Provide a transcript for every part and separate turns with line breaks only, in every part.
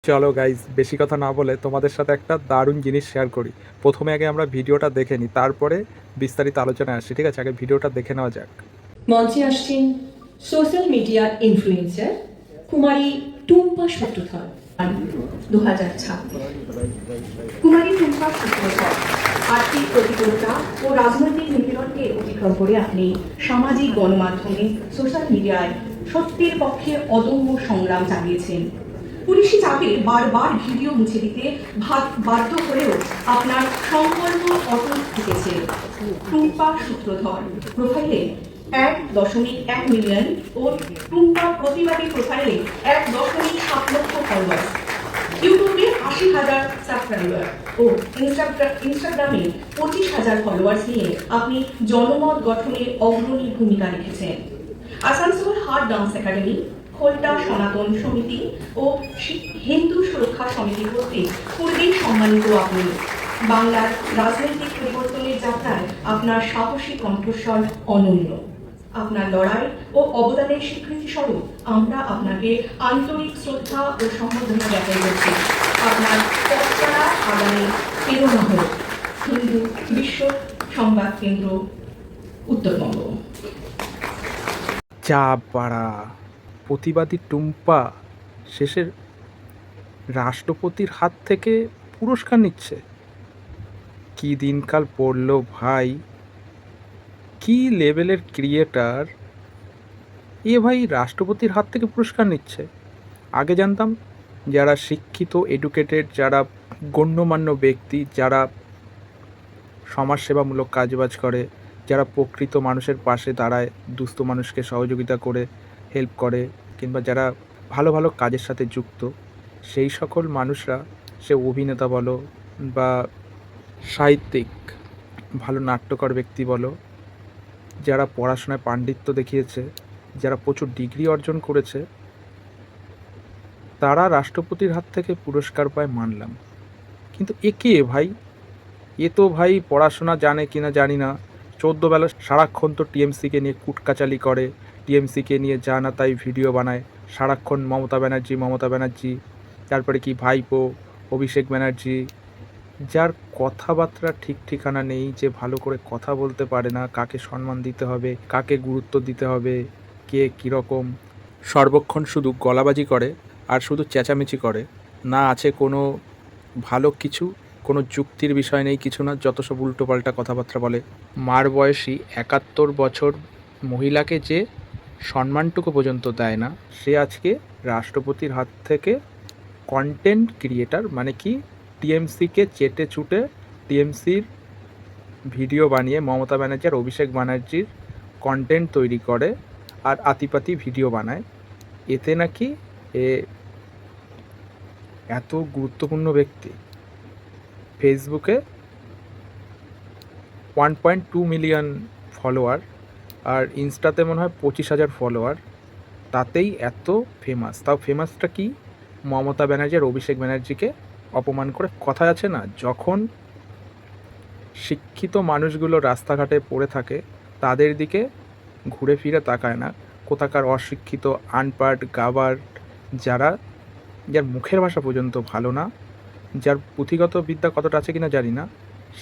চলো গাইজ, বেশি কথা না বলে তোমাদের সাথে একটা দারুণ জিনিস শেয়ার করি। প্রথমে আগে আমরা ভিডিওটা দেখে নিই, তারপরে বিস্তারিত আলোচনায় আসি। ঠিক আছে, আগে ভিডিওটা দেখে নেওয়া যাক।
মঞ্চে আসছেন সোশ্যাল মিডিয়া ইনফ্লুয়েন্সার কুমারী টুম্পা সূত্রধর 2026। কুমারী টুম্পা সূত্রধর আর্থিক প্রতিকূলতা ও রাজনৈতিক নিপীড়নকে অতিক্রম করে আপনি সামাজিক গণমাধ্যমে সোশ্যাল মিডিয়ায় সত্যের পক্ষে অদম্য সংগ্রাম চালিয়েছেন। পুলিশি চাপে বারবার ভিডিও মুছে দিতে বাধ্য হলেও আপনার সংকল্প অটুট থেকেছে। টুম্পা সূত্রধর প্রোফাইলে 1.1 মিলিয়ন ও টুম্পা প্রতিবাদী প্রোফাইলে 1.7 লক্ষ ফলোয়ার, ইউটিউবে 80,000 সাবস্ক্রাইবার ও ইনস্টাগ্রামে 25,000 ফলোয়ার্স নিয়ে আপনি জনমত গঠনে অগ্রণী ভূমিকা রেখেছেন। আসানসোল হাট ডান্স একাডেমি, খোল্টা সনাতন সমিতি ও হিন্দু সুরক্ষা সমিতি কর্তৃক পূর্বেই সম্মানিত আপনি। বাংলার রাজনৈতিক পরিবর্তনের যাত্রায় আপনার সাহসী কণ্ঠস্বর অনন্য। আপনার লড়াই ও অবদানের স্বীকৃতি স্বরূপ আমরা আপনাকে আন্তরিক শ্রদ্ধা ও সম্বর্ধনা জ্ঞাপন করছি। আপনার পথচলা আগামী প্রেরণা হোক। হিন্দু বিশ্ব সংবাদ কেন্দ্র, উত্তরবঙ্গ।
চা পাড়া প্রতিবাদী টুম্পা শেষের রাষ্ট্রপতির হাত থেকে পুরস্কার নিচ্ছে। কি দিনকাল পড়লো ভাই, কি লেভেলের ক্রিয়েটার এ ভাই! রাষ্ট্রপতির হাত থেকে পুরস্কার নিচ্ছে। আগে জানতাম যারা শিক্ষিত, এডুকেটেড, যারা গণ্যমান্য ব্যক্তি, যারা সমাজসেবামূলক কাজবাজ করে, যারা প্রকৃত মানুষের পাশে দাঁড়ায়, দুস্থ মানুষকে সহযোগিতা করে হেল্প করে, কিংবা যারা ভালো ভালো কাজের সাথে যুক্ত, সেই সকল মানুষরা, সে অভিনেতা বলো বা সাহিত্যিক, ভালো নাট্যকার ব্যক্তি বলো, যারা পড়াশোনায় পাণ্ডিত্য দেখিয়েছে, যারা প্রচুর ডিগ্রি অর্জন করেছে, তারা রাষ্ট্রপতির হাত থেকে পুরস্কার পায় মানলাম। কিন্তু একে ভাই, এ তো ভাই পড়াশোনা জানে কিনা জানি না, 14 বেলা সারাক্ষণ তো টিএমসিকে নিয়ে কুটকাচালি করে, টিএমসিকে নিয়ে যা না তাই ভিডিও বানায় সারাক্ষণ। মমতা ব্যানার্জি, তারপরে কি ভাইপো অভিষেক ব্যানার্জি, যার কথাবার্তা ঠিক ঠিকানা নেই, যে ভালো করে কথা বলতে পারে না, কাকে সম্মান দিতে হবে, কাকে গুরুত্ব দিতে হবে, কে কীরকম, সর্বক্ষণ শুধু গলাবাজি করে আর শুধু চেঁচামেচি করে। না আছে কোনো ভালো কিছু, কোনো যুক্তির বিষয় নেই, কিছু না, যত সব উল্টোপাল্টা কথাবার্তা বলে। মার বয়সী 71 বছর মহিলাকে যে সম্মানটুকু পর্যন্ত দেয় না, সে আজকে রাষ্ট্রপতির হাত থেকে কন্টেন্ট ক্রিয়েটার, মানে কি টিএমসিকে চেটে চুটে টিএমসির ভিডিও বানিয়ে মমতা ব্যানার্জি আর অভিষেক ব্যানার্জির কন্টেন্ট তৈরি করে আর আতিপাতি ভিডিও বানায়। এতে নাকি এ এত গুরুত্বপূর্ণ ব্যক্তি, ফেসবুকে 1.2 মিলিয়ন ফলোয়ার আর ইনস্টাতে মনে হয় 25,000 ফলোয়ার, তাতেই এত ফেমাস। তাও ফেমাসটা কি, মমতা ব্যানার্জি আর অভিষেক ব্যানার্জিকে অপমান করে। কথায় আছে না, যখন শিক্ষিত মানুষগুলো রাস্তাঘাটে পড়ে থাকে তাদের দিকে ঘুরে ফিরে তাকায় না, কোথাকার অশিক্ষিত, আনপার্ট, গাবার, যার মুখের ভাষা পর্যন্ত ভালো না, যার পুঁথিগত বিদ্যা কতটা আছে কিনা জানি না,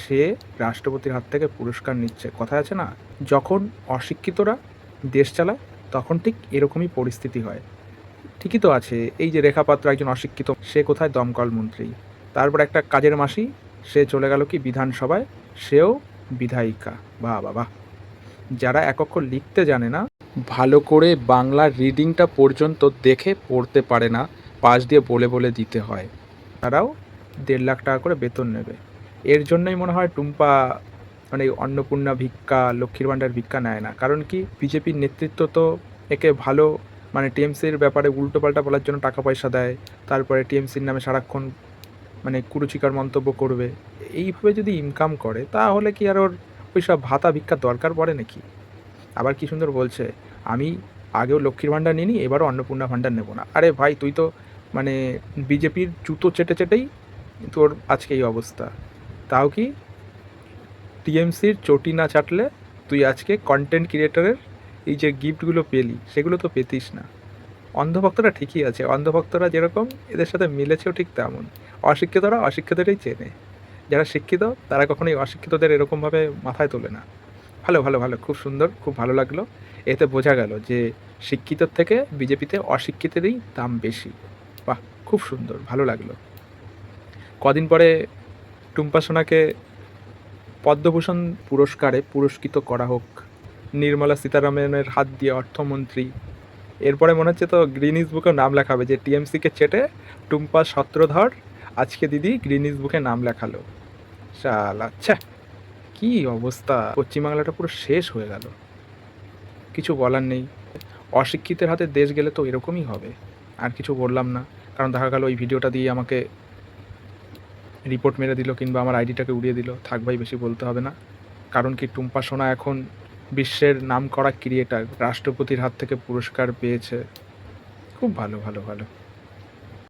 সে রাষ্ট্রপতির হাত থেকে পুরস্কার নিচ্ছে। কথায় আছে না, যখন অশিক্ষিতরা দেশ চালায় তখন ঠিক এরকমই পরিস্থিতি হয়। ঠিকই তো আছে, এই যে রেখা পাত্র একজন অশিক্ষিত, সে কোথায় দমকল মন্ত্রী, তারপর একটা কাজের মাসি, সে চলে গেল কি বিধানসভায়, সেও বিধায়িকা। বাহ বাবা! যারা এক অক্ষর লিখতে জানে না, ভালো করে বাংলা রিডিংটা পর্যন্ত দেখে পড়তে পারে না, পাশ দিয়ে বলে বলে দিতে হয়, তারাও 1.5 লাখ টাকা করে বেতন নেবে। এর জন্যই মনে হয় টুম্পা মানে অন্নপূর্ণা ভিক্ষা, লক্ষ্মীর ভাণ্ডার ভিক্ষা নেয় না। কারণ কি, বিজেপির নেতৃত্ব তো একে ভালো, মানে টিএমসির ব্যাপারে উল্টোপাল্টা বলার জন্য টাকা পয়সা দেয়, তারপরে টিএমসির নামে সারাক্ষণ মানে কুরুচিকর মন্তব্য করবে। এইভাবে যদি ইনকাম করে তাহলে কি আর ওর ওইসব ভাতা ভিক্ষার দরকার পড়ে নাকি? আবার কি সুন্দর বলছে, আমি আগেও লক্ষ্মীর ভাণ্ডার নিইনি, এবারও অন্নপূর্ণা ভাণ্ডার নেব না। আরে ভাই, তুই তো মানে বিজেপির জুতো চেটে চেটেই তোর আজকে এই অবস্থা। তাও কি টিএমসির চটি না চাটলে তুই আজকে কন্টেন্ট ক্রিয়েটারের এই যে গিফটগুলো পেলি, সেগুলো তো পেতিস না। অন্ধভক্তরা ঠিকই আছে। অন্ধভক্তরা যেরকম এদের সাথে মিলেছেও ঠিক তেমন। অশিক্ষিতরা অশিক্ষিতদেরই চেনে। যারা শিক্ষিত তারা কখনোই অশিক্ষিতদের এরকমভাবে মাথায় তোলে না। ভালো, ভালো, ভালো। খুব সুন্দর, খুব ভালো লাগলো। এতে বোঝা গেল যে শিক্ষিতর থেকে বিজেপিতে অশিক্ষিতেরই দাম বেশি। বাহ! খুব সুন্দর, ভালো লাগলো। কদিন পরে টুম্পা সোনাকে পদ্মভূষণ পুরস্কারে পুরস্কৃত করা হোক। নির্মলা সীতারামনের হাত দিয়ে অর্থমন্ত্রী। এরপরে মনে হচ্ছে তো গ্রিনিস বুকেও নাম লেখাবে যে টিএমসিকে চেটে টুম্পা সত্রধর আজকে দিদি গ্রিনিস বুকে নাম লেখালো। শালা ছ্যাঃ! কি অবস্থা! পশ্চিমবাংলাটা পুরো শেষ হয়ে গেল। কিছু বলার নেই। অশিক্ষিতের হাতে দেশ গেলে তো এরকমই হবে। আর কিছু বললাম না। কারণ দেখা গেল ওই ভিডিওটা দিয়ে আমাকে রিপোর্ট মেরে দিল কিংবা আমার আইডিটাকে উড়িয়ে দিল। থাক ভাই, বেশি বলতে হবে না। কারণ কি, টুম্পা সোনা এখন বিশ্বের নামকরা ক্রিয়েটার। রাষ্ট্রপতির হাত থেকে পুরস্কার পেয়েছে। খুব ভালো, ভালো, ভালো।